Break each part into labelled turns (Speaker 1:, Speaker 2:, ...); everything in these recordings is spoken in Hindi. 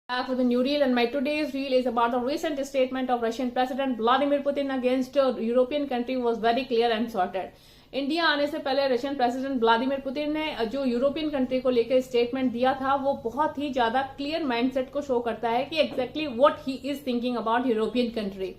Speaker 1: Back with a new reel, and my today's reel is about the recent statement of Russian President Vladimir Putin against a European country was very clear and sorted. India आने से पहले रशियन प्रेसिडेंट व्लादिमीर पुतिन ने जो यूरोपियन कंट्री को लेकर स्टेटमेंट दिया था वो बहुत ही ज्यादा क्लियर माइंडसेट को शो करता है कि exactly what he is thinking about European country.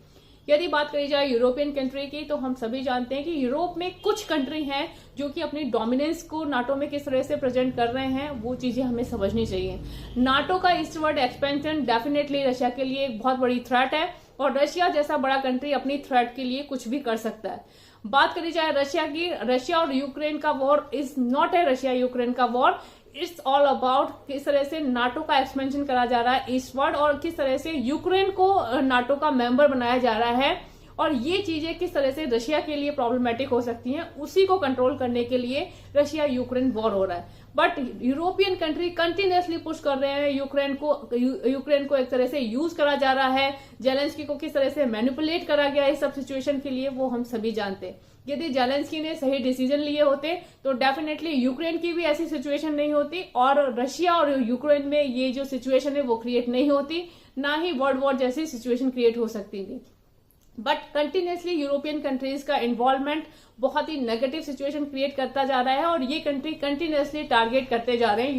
Speaker 1: यदि बात करी जाए यूरोपियन कंट्री की तो हम सभी जानते हैं कि यूरोप में कुछ कंट्री हैं जो कि अपनी डोमिनेंस को नाटो में किस तरह से प्रेजेंट कर रहे हैं, वो चीजें हमें समझनी चाहिए। नाटो का ईस्टवर्ड एक्सपेंशन डेफिनेटली रशिया के लिए एक बहुत बड़ी थ्रेट है और रशिया जैसा बड़ा कंट्री अपनी थ्रेट के लिए कुछ भी कर सकता है। बात करी जाए रशिया की, रशिया और यूक्रेन का war is not A Russia Ukraine का वॉर, इट्स ऑल अबाउट किस तरह से नाटो का एक्सपेंशन करा जा रहा है ईस्टवर्ड और किस तरह से यूक्रेन को नाटो का मेंबर बनाया जा रहा है और ये चीजें किस तरह से रशिया के लिए प्रॉब्लमेटिक हो सकती हैं, उसी को कंट्रोल करने के लिए रशिया यूक्रेन वॉर हो रहा है। But European country continuously push कर रहे हैं यूक्रेन को एक तरह से यूज करा जा रहा है। जेलेंस्की को किस तरह से मैनिपुलेट करा गया है इस सब सिचुएशन के लिए वो हम सभी जानते हैं। यदि जेलेंस्की ने सही डिसीजन लिए होते तो डेफिनेटली यूक्रेन की भी ऐसी सिचुएशन नहीं होती और रशिया और यूक्रेन में ये जो सिचुएशन है वो क्रिएट नहीं होती, ना ही वर्ल्ड वॉर जैसी सिचुएशन क्रिएट हो सकती थी। बट कंटिन्यूसली यूरोपियन कंट्रीज का इन्वॉल्वमेंट बहुत ही नेगेटिव सिचुएशन क्रिएट करता जा रहा है और ये कंट्री कंटिन्यूसली टारगेट करते जा रहे हैं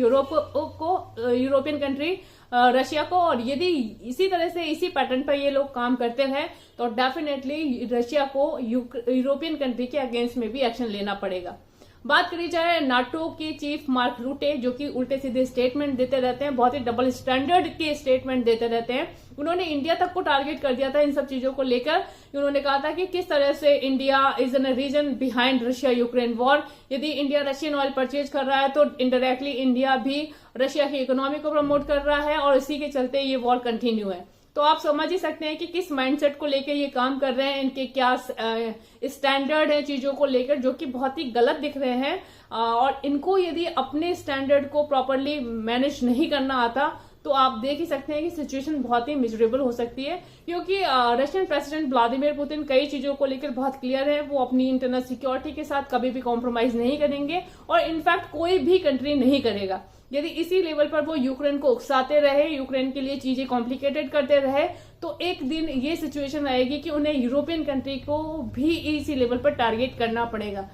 Speaker 1: यूरोपियन कंट्री रशिया को। और यदि इसी तरह से इसी पैटर्न पर ये लोग काम करते हैं तो डेफिनेटली रशिया को यूरोपियन कंट्री के अगेंस्ट में भी एक्शन लेना पड़ेगा। बात करी जाए नाटो के चीफ मार्क रूटे जो कि उल्टे सीधे स्टेटमेंट देते रहते हैं, बहुत ही डबल स्टैंडर्ड के स्टेटमेंट देते रहते हैं। उन्होंने इंडिया तक को टारगेट कर दिया था इन सब चीजों को लेकर। उन्होंने कहा था कि किस तरह से India is in a reason behind Russia Ukraine war. यदि इंडिया रशियन ऑयल परचेज कर रहा है तो इनडायरेक्टली इंडिया भी रशिया की इकोनॉमी को प्रमोट कर रहा है और इसी के चलते ये वॉर कंटिन्यू है। तो आप समझ ही सकते हैं कि किस माइंडसेट को लेकर ये काम कर रहे हैं, इनके क्या स्टैंडर्ड है चीजों को लेकर जो कि बहुत ही गलत दिख रहे हैं। और इनको यदि अपने स्टैंडर्ड को प्रॉपरली मैनेज नहीं करना आता तो आप देख ही सकते हैं कि सिचुएशन बहुत ही मिजरेबल हो सकती है, क्योंकि रशियन प्रेसिडेंट व्लादिमीर पुतिन कई चीजों को लेकर बहुत क्लियर है। वो अपनी इंटरनल सिक्योरिटी के साथ कभी भी कॉम्प्रोमाइज नहीं करेंगे और इनफैक्ट कोई भी कंट्री नहीं करेगा। यदि इसी लेवल पर वो यूक्रेन को उकसाते रहे, यूक्रेन के लिए चीजें कॉम्प्लिकेटेड करते रहे तो एक दिन ये सिचुएशन आएगी कि उन्हें यूरोपियन कंट्री को भी इसी लेवल पर टारगेट करना पड़ेगा।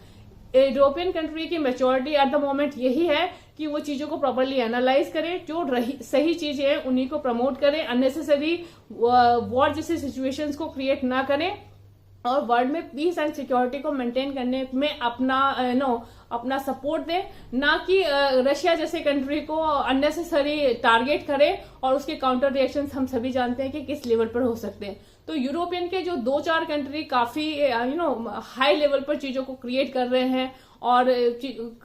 Speaker 1: यूरोपियन कंट्री की मैच्योरिटी एट द मोमेंट यही है कि वो चीजों को प्रॉपरली एनालाइज करें, जो सही चीजें हैं उन्हीं को प्रमोट करें, अननेसेसरी वॉर जैसी सिचुएशंस को क्रिएट ना करें और वर्ल्ड में पीस एंड सिक्योरिटी को मेंटेन करने में अपना सपोर्ट दें, ना कि रशिया जैसे कंट्री को अननेसेसरी टारगेट करें और उसके काउंटर रिएक्शंस हम सभी जानते हैं कि किस लेवल पर हो सकते हैं। तो यूरोपियन के जो 2-4 कंट्री काफी हाई लेवल पर चीजों को क्रिएट कर रहे हैं और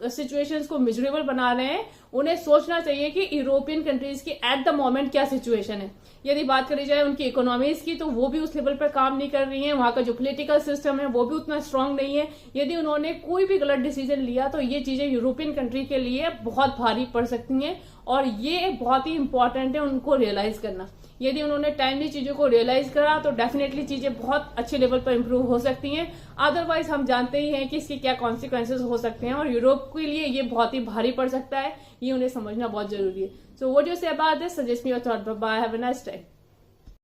Speaker 1: सिचुएशंस को मिजरेबल बना रहे हैं, उन्हें सोचना चाहिए कि यूरोपियन कंट्रीज की एट द मोमेंट क्या सिचुएशन है। यदि बात करी जाए उनकी इकोनॉमीज की तो वो भी उस लेवल पर काम नहीं कर रही है, वहां का जो पॉलिटिकल सिस्टम है वो भी उतना स्ट्रांग नहीं है। यदि उन्होंने कोई भी गलत डिसीजन लिया तो ये चीजें यूरोपियन कंट्री के लिए बहुत भारी पड़ सकती हैं और ये बहुत ही इंपॉर्टेंट है उनको रियलाइज करना। यदि उन्होंने टाइमली चीजों को रियलाइज करा तो डेफिनेटली चीजें बहुत अच्छे लेवल पर इंप्रूव हो सकती हैं। अदरवाइज हम जानते ही हैं कि इसके क्या कॉन्सिक्वेंसेज हो सकते हैं और यूरोप के लिए ये बहुत ही भारी पड़ सकता है, ये उन्हें समझना बहुत जरूरी है। So what do you say about this? Suggest me your thought. Bye, have a nice day.